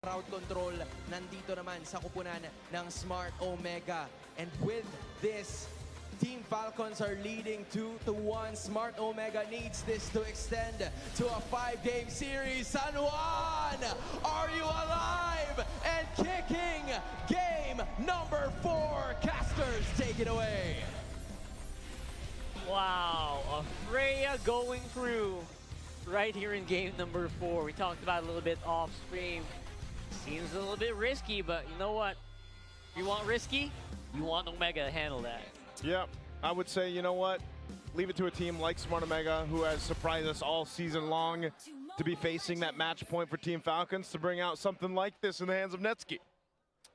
crowd control nandito naman sa kupunan ng Smart Omega. And with this, Team Falcons are leading 2-1. Smart Omega needs this to extend to a 5-game series. San Juan, are you alive and kicking? Game number 4. Casters, take it away. Wow, a Freya going through right here in game number 4. We talked about it a little bit off stream. Seems a little bit risky, but you know what? If you want risky, you want Omega to handle that. Yep, I would say, you know what? Leave it to a team like Smart Omega, who has surprised us all season long, to be facing that match point for Team Falcons to bring out something like this in the hands of Netsky.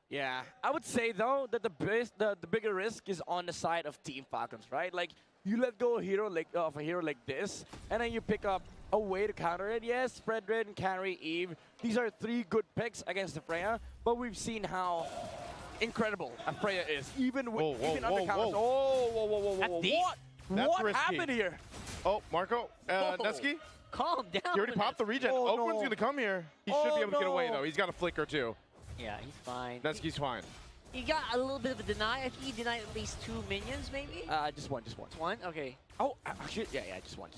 Yeah, I would say though that the bigger risk is on the side of Team Falcons, right? Like you let go of a hero like this, and then you pick up a way to counter it. Yes, Fredred and Carry Eve. These are 3 good picks against the Freya, but we've seen how incredible a Freya is, even with even under counters. Whoa! What risky. happened here? Oh, Marco, Netsky, Calm down. he already popped the regen. Oh, Oakland's no. going to come here. He should be able to get away, though. He's got a flicker, too. Yeah, he's fine. Netsky's fine. He got a little bit of a deny. I think he denied at least 2 minions, maybe? Just one. One? Okay. Oh, actually, yeah, just one.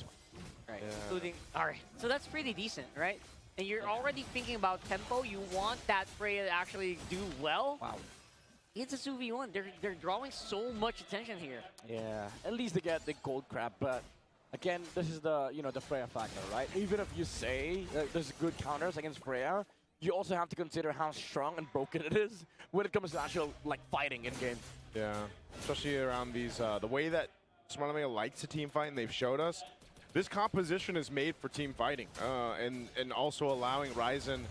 Right. Yeah. Including. Alright. So that's pretty decent, right? And you're already thinking about tempo. You want that Freya to actually do well. Wow. It's a 2v1. They're drawing so much attention here. Yeah, at least they get the gold crab, but again, this is the the Freya factor, right? Even if you say there's good counters against Freya, you also have to consider how strong and broken it is when it comes to actual fighting in game. Yeah, especially around these, the way that Smart Omega likes to team fight, and they've showed us, this composition is made for team fighting, and also allowing Ryzen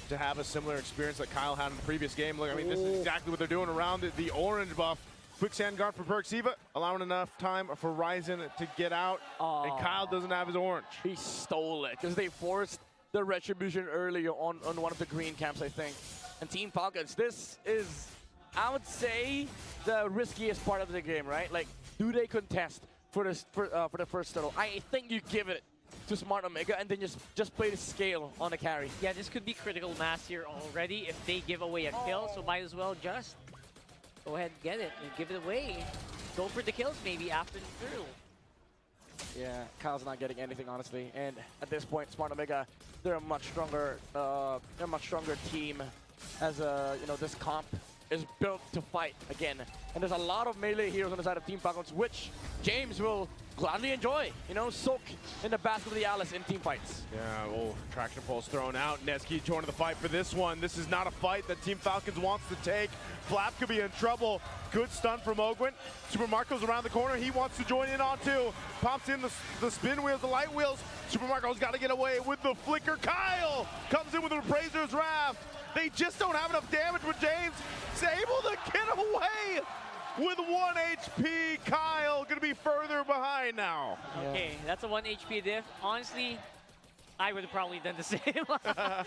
to have a similar experience that Kyle had in the previous game. Look, I mean, this is exactly what they're doing around the orange buff. Quicksand guard for Perksiva, allowing enough time for Ryzen to get out, and Kyle doesn't have his orange. He stole it because they forced the retribution earlier on one of the green camps, I think. And Team Falcons, this is, I would say, the riskiest part of the game, right? Like, do they contest for the first turtle? I think you give it to Smart Omega and then just play the scale on the carry. Yeah, this could be critical mass here already if they give away a kill, so might as well just go ahead and get it and give it away. Go for the kills maybe after the turtle. Yeah, Kyle's not getting anything, honestly. And at this point, Smart Omega, they're a much stronger team. As this comp is built to fight again. And there's a lot of melee heroes on the side of Team Falcons, which James will gladly enjoy. Soak in the basket of the Alice in team fights. Yeah, traction pulse thrown out. Netsky joining the fight for this one. This is not a fight that Team Falcons wants to take. Flap could be in trouble. Good stun from Ogwin. Super Marco's around the corner. He wants to join in on too. Pops in the spin wheels, the light wheels. Super Marco's got to get away with the flicker. Kyle comes in with the Appraiser's Wrath. They just don't have enough damage, but James is able to get away with 1 HP. Kyle gonna be further behind now. Okay, that's a 1 HP diff. Honestly, I would have probably done the same.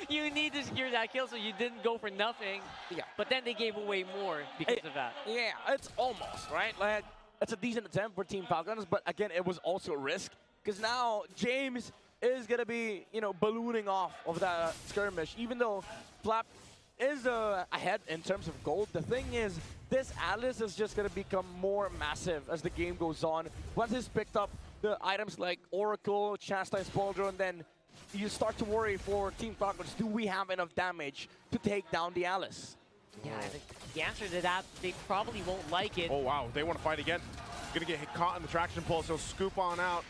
You need to secure that kill, so you didn't go for nothing. Yeah. But then they gave away more because of that. Yeah, it's almost, right? Like, it's a decent attempt for Team Falcons, but again, it was also a risk. Because now James is going to be, ballooning off of that skirmish. Even though Flap is ahead in terms of gold, the thing is, this Atlas is just going to become more massive as the game goes on. Once he's picked up the items like Oracle, Chastise Pauldron, then you start to worry for Team Falcons, do we have enough damage to take down the Alice? Yeah, the answer to that, they probably won't like it. Oh, wow. They want to fight again. Going to get caught in the traction pulse. He'll scoop on out.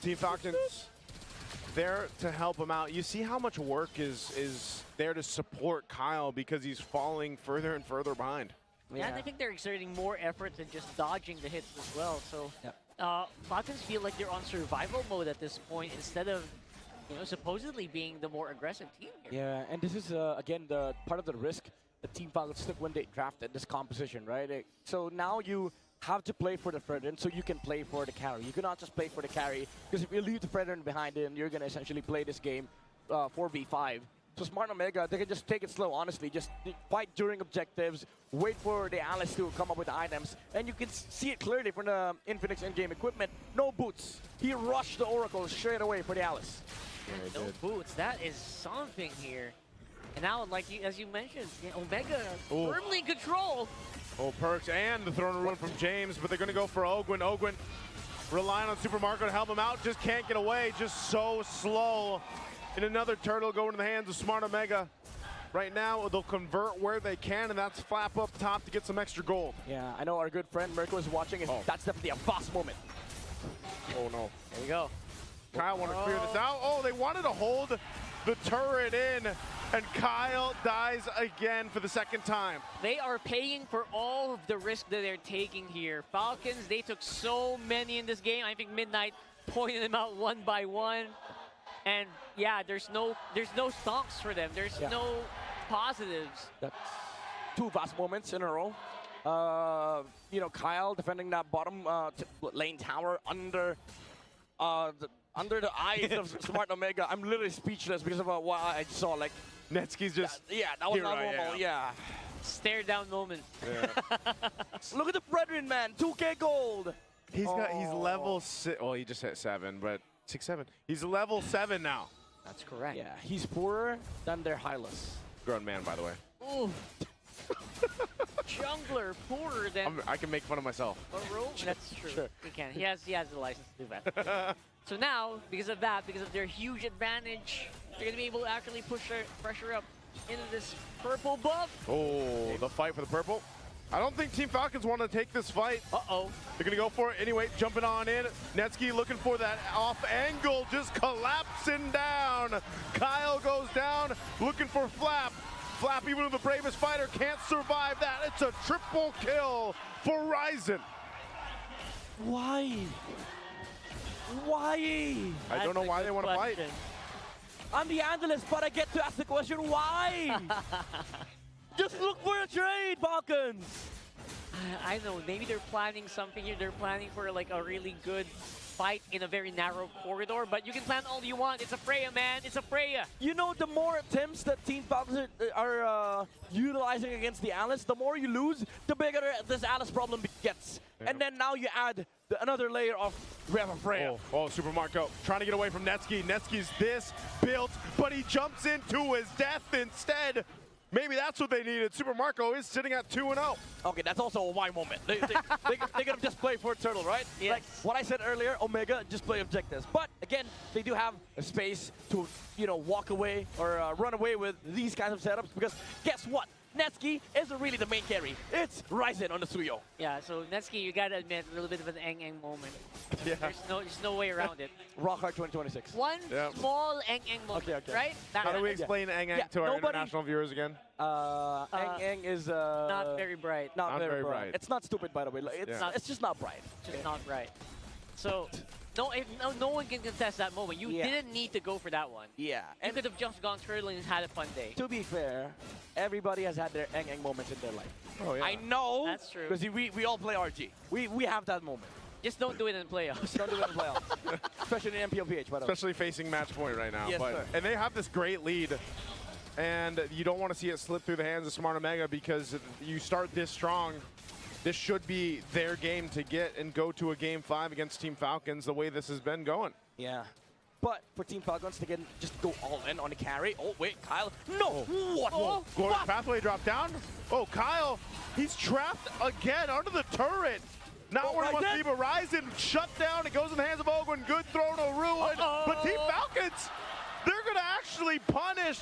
Team Falcons there to help him out. You see how much work is there to support Kyle because he's falling further and further behind. Yeah, and I think they're exerting more effort than just dodging the hits as well. So Falcons feel like they're on survival mode at this point instead of, supposedly being the more aggressive team here. Yeah, and this is, again, the part of the risk the Team Falcons took when they drafted this composition, right? So now you have to play for the Fredrin so you can play for the carry. You cannot just play for the carry, because if you leave the Fredrin behind, then you're going to essentially play this game 4v5. So Smart Omega, they can just take it slow, honestly. Just fight during objectives, wait for the Alice to come up with the items, and you can see it clearly from the Infinix in-game equipment. No boots. He rushed the Oracle straight away for the Alice. No boots. That is something here. And now, as you mentioned, yeah, Omega Ooh. firmly in control. Oh, Perks and the throwing run from James, but they're going to go for Ogwin. Ogwin relying on Super Marco to help him out, just can't get away, just so slow. And another turtle going to the hands of Smart Omega. Right now, they'll convert where they can, and that's Flap up top to get some extra gold. Yeah, I know our good friend Mirko is watching. That's definitely a boss moment. Oh, no. There you go. Kyle wanted to clear this out. Oh, they wanted to hold the turret in, and Kyle dies again for the second time. They are paying for all of the risk that they're taking here. Falcons, they took so many in this game. I think Midnight pointed them out one by one. And yeah, there's no stonks for them. There's no positives. That's 2 vast moments in a row. You know, Kyle defending that bottom lane tower under the eyes of Smart Omega. I'm literally speechless because of what I saw. Like, Netsky's just, that was not normal. Yeah. Stare down moment. Yeah. Look at the brethren, man. 2K gold. He's level 6. Well, he just hit 7, but 6-7. He's level 7 now. That's correct. Yeah, he's poorer than their Hylas. Grown man, by the way. Ooh. Jungler poorer than I can make fun of myself. a rogue. That's true. Sure. He can. He has the license to do that. So now, because of their huge advantage, they're gonna be able to actually push their pressure up into this purple buff. Oh, the fight for the purple. I don't think Team Falcons want to take this fight. Uh-oh. They're going to go for it anyway, jumping on in. Netsky looking for that off angle, just collapsing down. Kyle goes down, looking for Flap. Flap, even with the bravest fighter, can't survive that. It's a triple kill for Ryzen. Why? Why? I don't know why they want to fight. I'm the analyst, but I get to ask the question, why? Just look for a trade, Falcons. I know, maybe they're planning something here. They're planning for like a really good fight in a very narrow corridor, but you can plan all you want. It's a Freya, man. It's a Freya. You know, the more attempts that Team Falcons are utilizing against the Alice, the more you lose, the bigger this Alice problem gets. Yeah. And then now you add another layer of Rev Freya. Oh, Super Marco trying to get away from Netsky. Netsky's this built, but he jumps into his death instead. Maybe that's what they needed. Super Marco is sitting at 2-0. Okay, that's also a why moment. They gotta just play for Turtle, right? Yes. Like what I said earlier, Omega just play objectives. But again, they do have a space to, you know, walk away or run away with these kinds of setups because guess what? Netsky isn't really the main carry. It's Ryzen on the Suyo. Yeah, so Netsky, you gotta admit, a little bit of an eng moment. Yeah. There's no way around it. Rockhard 2026. One Yep. small eng moment, Okay. right? How do we explain Eng to our international viewers again? Eng is not very bright. Not very very bright. bright. It's not stupid, by the way. Like, it's just not bright. Just not bright. So, no one can contest that moment. You didn't need to go for that one. Yeah. You And could have just gone turtle and had a fun day. to be fair, everybody has had their Eng moments in their life. Oh, yeah. I know. That's true. Because we all play RG. We have that moment. Just don't do it in the playoffs. Don't do it in the playoffs. Especially in MPLPH, by the way. Especially facing match point right now. Yes, sir. And they have this great lead. And you don't want to see it slip through the hands of Smart Omega because if you start this strong. This should be their game to get and go to a Game 5 against Team Falcons the way this has been going. Yeah. But for Team Falcons to just go all in on the carry. Oh, wait, Kyle. No! What? Oh. Glory Pathway drop down. Oh, Kyle, he's trapped again under the turret. Not where he wants to be, but Ryzen shut down. It goes in the hands of Ogwin. Good throw, no ruin. But Team Falcons, they're going to actually punish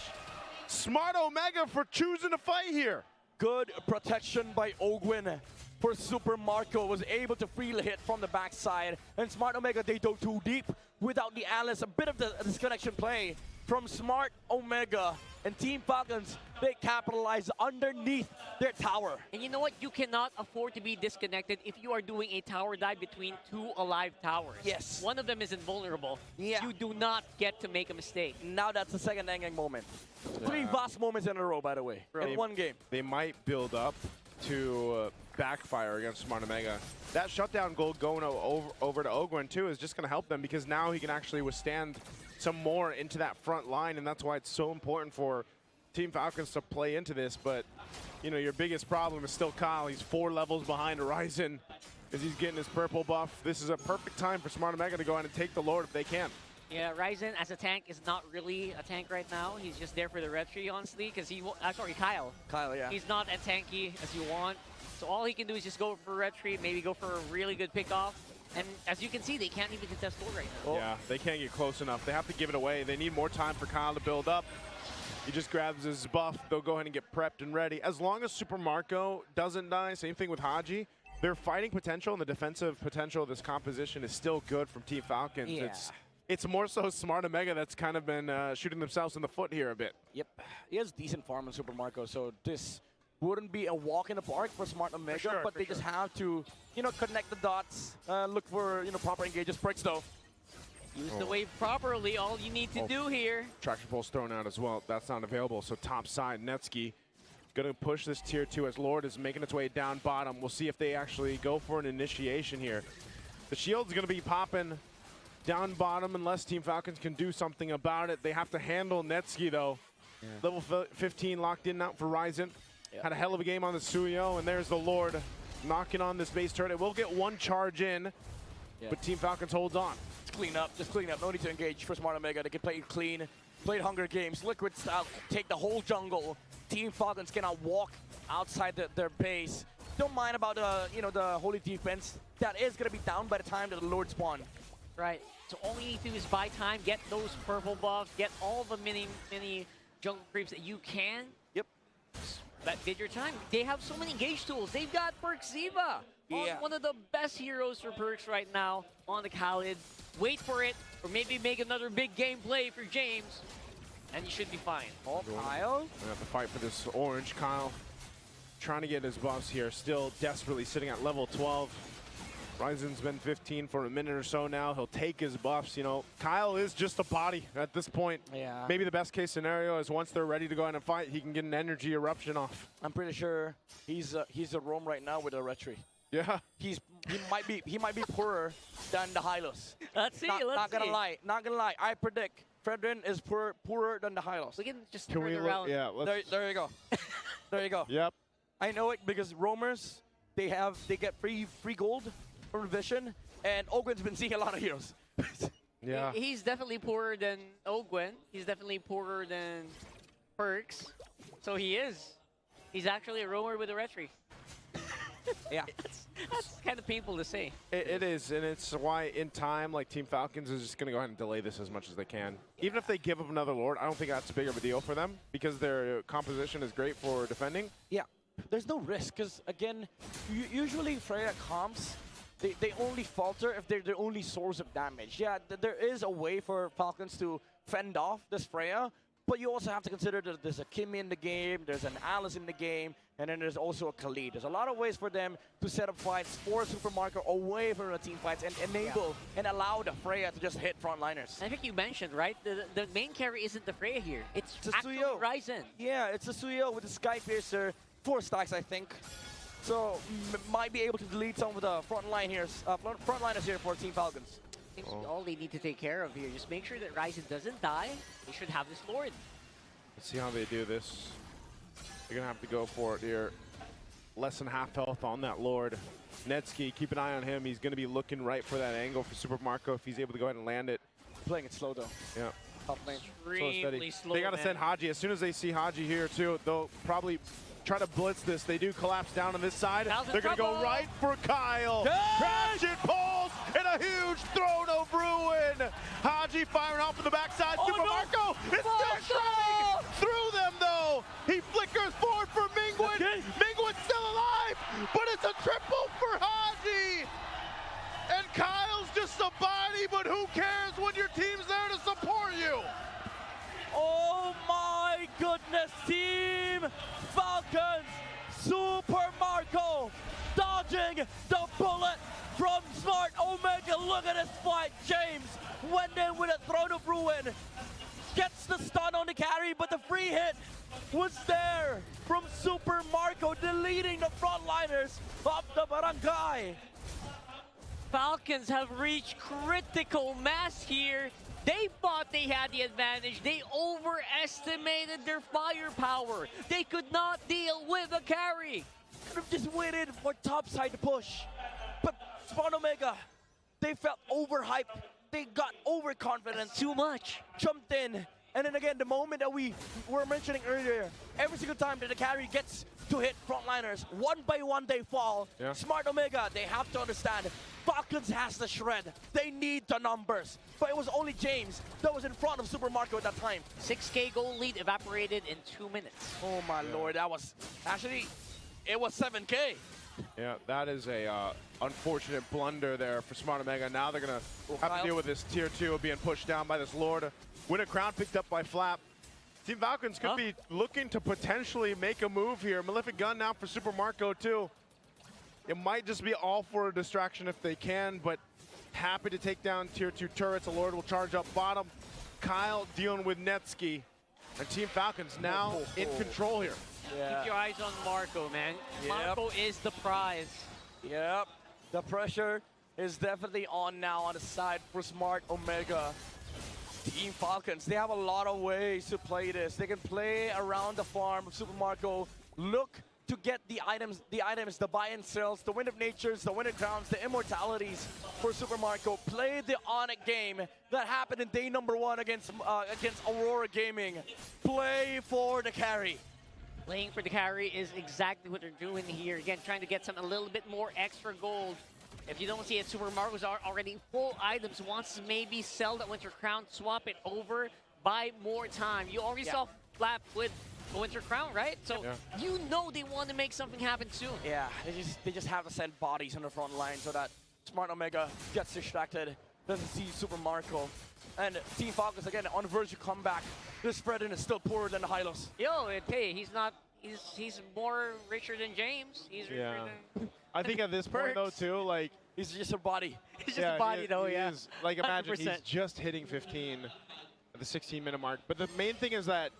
Smart Omega for choosing to fight here. Good protection by Ogwin. For Super Marco, was able to freely hit from the backside. And Smart Omega, they dove too deep without the Alice. A bit of the disconnection play from Smart Omega. And Team Falcons, they capitalize underneath their tower. And you know what? You cannot afford to be disconnected if you are doing a tower dive between 2 alive towers. Yes. One of them is invulnerable. Yeah. You do not get to make a mistake. Now that's the second Eng moment. 3 vast moments in a row, by the way, in one game. They might build up to backfire against Smart Omega. That shutdown goal going over to Ogwin too is just going to help them because now he can actually withstand some more into that front line, and that's why it's so important for Team Falcons to play into this. But you know, your biggest problem is still Kyle. He's 4 levels behind Horizon as he's getting his purple buff. This is a perfect time for Smart Omega to go out and take the Lord if they can. Yeah, Ryzen as a tank is not really a tank right now. He's just there for the retry, honestly, because sorry, Kyle. Kyle, yeah. He's not as tanky as you want. So all he can do is just go for retry, maybe go for a really good pickoff. And as you can see, they can't even contest gold right now. Yeah, they can't get close enough. They have to give it away. They need more time for Kyle to build up. He just grabs his buff. They'll go ahead and get prepped and ready. As long as Super Marco doesn't die, same thing with Haji, their fighting potential and the defensive potential of this composition is still good from Team Falcons. Yeah. It's more so Smart Omega that's kind of been shooting themselves in the foot here a bit. Yep. He has decent farm in Super Marco, so this wouldn't be a walk in the park for Smart Omega, but they just have to, you know, connect the dots, look for, you know, proper engages. Bricks, though. Use the wave properly, all you need to do here. Traction Pulse thrown out as well. That's not available, so top side, Netsky gonna push this tier 2 as Lord is making its way down bottom. We'll see if they actually go for an initiation here. The shield's gonna be popping down bottom unless Team Falcons can do something about it. They have to handle Netsky though. Yeah. Level 15 locked in out for Ryzen. Yep. Had a hell of a game on the Suyo, and there's the Lord knocking on this base turret. It will get one charge in, but Team Falcons holds on. Just clean up, just clean up. No need to engage for Smart Omega. They can play it clean, play Hunger Games, Liquid style, take the whole jungle. Team Falcons cannot walk outside their base. Don't mind about the, you know, the holy defense. That is gonna be down by the time that the Lord spawn. Right. So all you need to do is buy time, get those purple buffs, get all the mini jungle creeps that you can. Yep. That did your time. They have so many engage tools. They've got Perks Ziva. One of the best heroes for Perks right now on the Khalid. Wait for it, or maybe make another big gameplay for James, and you should be fine. Oh, Kyle? We have to fight for this orange. Kyle trying to get his buffs here, still desperately sitting at level 12. Ryzen's been 15 for a minute or so now. He'll take his buffs. You know, Kyle is just a body at this point. Yeah. Maybe the best case scenario is once they're ready to go out and fight, he can get an energy eruption off. I'm pretty sure he's a roam right now with a retry. Yeah. He might be poorer than the Hylos. Let's see. Not gonna lie. I predict Fredrin is poorer than the Hylos. We can just Can turn we it look? around. Yeah. There you go. There you go. Yep. I know it because roamers they get free gold from Vision, and Ogwen's been seeing a lot of heroes. Yeah. He's definitely poorer than Ogwen. He's definitely poorer than Perks. So he is. He's actually a roamer with a retry. Yeah. That's kind of painful to say. It is, and it's why in time, like Team Falcons is just going to go ahead and delay this as much as they can. Even if they give up another Lord, I don't think that's big of a deal for them because their composition is great for defending. Yeah. There's no risk because, again, usually Freya comps, they only falter if they're the only source of damage. Yeah, there is a way for Falcons to fend off this Freya, but you also have to consider that there's a Kimmy in the game, there's an Alice in the game, and then there's also a Khalid. There's a lot of ways for them to set up fights for Super Marco away from the team fights and enable and allow the Freya to just hit frontliners. I think you mentioned, right? The main carry isn't the Freya here. It's actually Suyo. Ryzen. Yeah, it's a Suyo with the Sky Piercer, 4 stacks, I think. So might be able to delete some of the frontliners here for Team Falcons. All they need to take care of here, just make sure that Ryzen doesn't die. They should have this Lord. Let's see how they do this. They're going to have to go for it here. Less than half health on that Lord. Netsky, keep an eye on him. He's going to be looking right for that angle for Super Marco if he's able to go ahead and land it. Playing it slow, though. Yeah. Top lane. Extremely slow, They got to send Haji. As soon as they see Haji here, too, they'll probably try to blitz this. They do collapse down on this side. They're going to go right for Kyle. Traction Pulse and a huge throne of ruin. Haji firing off from the backside. Super Marco is still shining through them, though. He flickers forward for Mingwen. Okay. Mingwen's still alive, but it's a triple for Haji. And Kyle's just a body, but who cares when your team's there to support you? Oh my goodness, Team Falcons! Super Marco dodging the bullet from Smart Omega. Look at this fight. James went in with a Throne of Ruin. Gets the stun on the carry, but the free hit was there from Super Marco, deleting the frontliners of the barangay. Falcons have reached critical mass here. They thought they had the advantage. They overestimated their firepower. They could not deal with a carry. Could have just waited for topside to push. But Smart Omega, they felt overhyped they got overconfident, Too much. jumped in, and then again, the moment that we were mentioning earlier, every single time that the carry gets to hit frontliners, one by one they fall. Yeah. Smart Omega, they have to understand, Falcons has the shred. They need the numbers. But it was only James that was in front of Super Marco at that time. 6K goal lead evaporated in 2 minutes. Oh my lord, that was, actually, it was 7K. Yeah, that is a unfortunate blunder there for Smart Omega. Now they're going to have Kyle. to deal with this tier 2 being pushed down by this Lord. Win a crown picked up by Flap. Team Falcons could be looking to potentially make a move here. Malefic Gun now for Super Marco too. It might just be all for a distraction if they can, but happy to take down tier 2 turrets. A Lord will charge up bottom. Kyle dealing with Netsky. And Team Falcons now in control here. Keep your eyes on Marco, man. Yep. Marco is the prize. Yep, the pressure is definitely on now on the side for Smart Omega. Team Falcons, they have a lot of ways to play this. They can play around the farm of Super Marco, look to get the items, the buy and sells, the Wind of Natures, the Wind of Crowns, the Immortalities for Super Marco. Play the on-it game that happened in day number 1 against Aurora Gaming. Play for the carry. Playing for the carry is exactly what they're doing here. Again, trying to get a little bit more extra gold. If you don't see it, Super Marco's are already full items. Wants to maybe sell that Winter Crown, swap it over, buy more time. You already saw Flap with the Winter Crown, right? So you know they want to make something happen soon. Yeah, they just have to send bodies on the front line so that Smart Omega gets distracted, doesn't see Super Marco. And Team Falcons, again, on the verge of comeback. This spreading is still poorer than the Hylos. Yo, hey, he's more richer than James. He's richer than... I think at this point though too, like He's just a body. He's just a body though, he yeah. is. Like imagine 100%. he's just hitting 15 at the 16-minute mark. But the main thing is that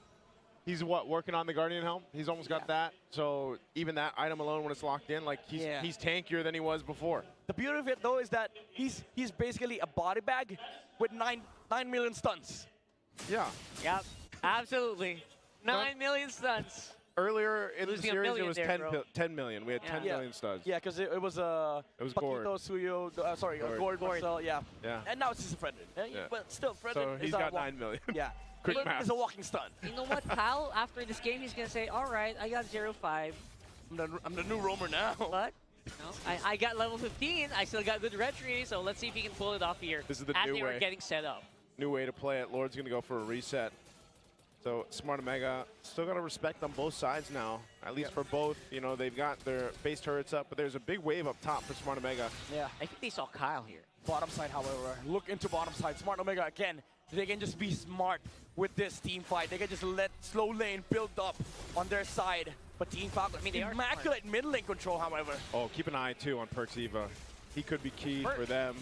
he's working on the Guardian Helm. He's almost got that. So even that item alone when it's locked in, like he's tankier than he was before. The beauty of it though is that he's basically a body bag with 9 million stuns. Yeah. Yep, absolutely. 9 million stuns. Earlier in the Losing a series, it million was there, 10 million. We had 10 million studs. Yeah, because it was Gord. Paquito, Suyo, Gord. Marcel, yeah. And now it's just a Fredrin. But still, Fredrin So he's is got 9 million. Yeah. Quick Fredrin math. is a walking stun. You know what, Kyle? After this game, he's gonna say, "All right, I got 0-5, I'm the new roamer now. but I got level 15. I still got good retry, so let's see if he can pull it off here." This is the as new they were way. getting set up. New way to play it. Lord's going to go for a reset. So Smart Omega still got to respect on both sides now, at least for both. You know, they've got their base turrets up, but there's a big wave up top for Smart Omega. Yeah. I think they saw Kyle here. Bottom side, however, look into bottom side. Smart Omega, again, they can just be smart with this team fight. They can just let slow lane build up on their side. But Team Falcon, they are immaculate mid lane control, however. Oh, keep an eye, too, on Perks Eva. He could be key for them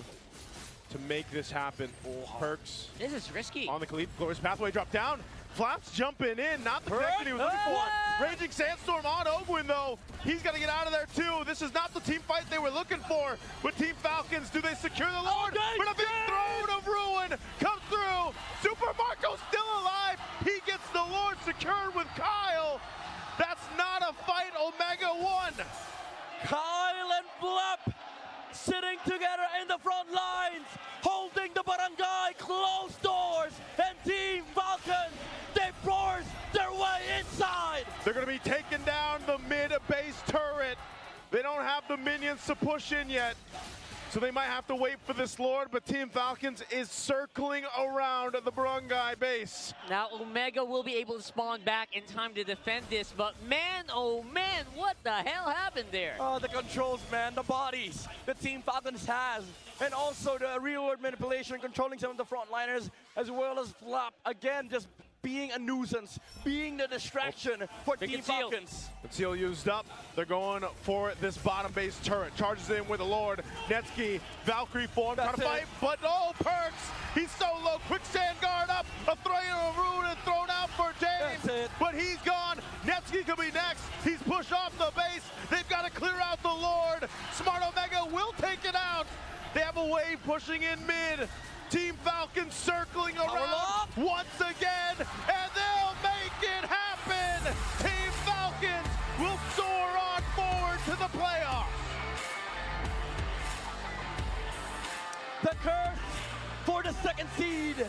to make this happen. Perks This is risky. on the glorious pathway, drop down. Flaps jumping in, not the connection he was looking for. Raging Sandstorm on Ogwin, though. He's got to get out of there, too. This is not the team fight they were looking for. But Team Falcons, do they secure the Lord? But a big throne of ruin comes through. Super Marco's still alive. He gets the Lord secured with Kyle. That's not a fight Omega won. Kyle and Flap sitting together in the front lines, holding the barangay, closed doors, and Team Falcon, they force their way inside. They're going to be taking down the mid-base turret. They don't have the minions to push in yet, so they might have to wait for this Lord, but Team Falcons is circling around the barangay base. Now Omega will be able to spawn back in time to defend this, but man, oh man, what the hell happened there? Oh, the controls, man, the bodies that Team Falcons has, and also the real-world manipulation, controlling some of the frontliners, as well as Flap, again, just being a nuisance, being the distraction for Team Falcons. Conceal used up. They're going for this bottom base turret. Charges in with the Lord. Netsky, Valkyrie form, trying to fight, but no, Perks. He's so low. Quicksand guard up. A throw of ruin and thrown out for James. But he's gone. Netsky could be next. He's pushed off the base. They've got to clear out the Lord. Smart Omega will take it out. They have a wave pushing in mid. Team Falcons circling around once again, and they'll make it happen! Team Falcons will soar on forward to the playoffs! The curse for seed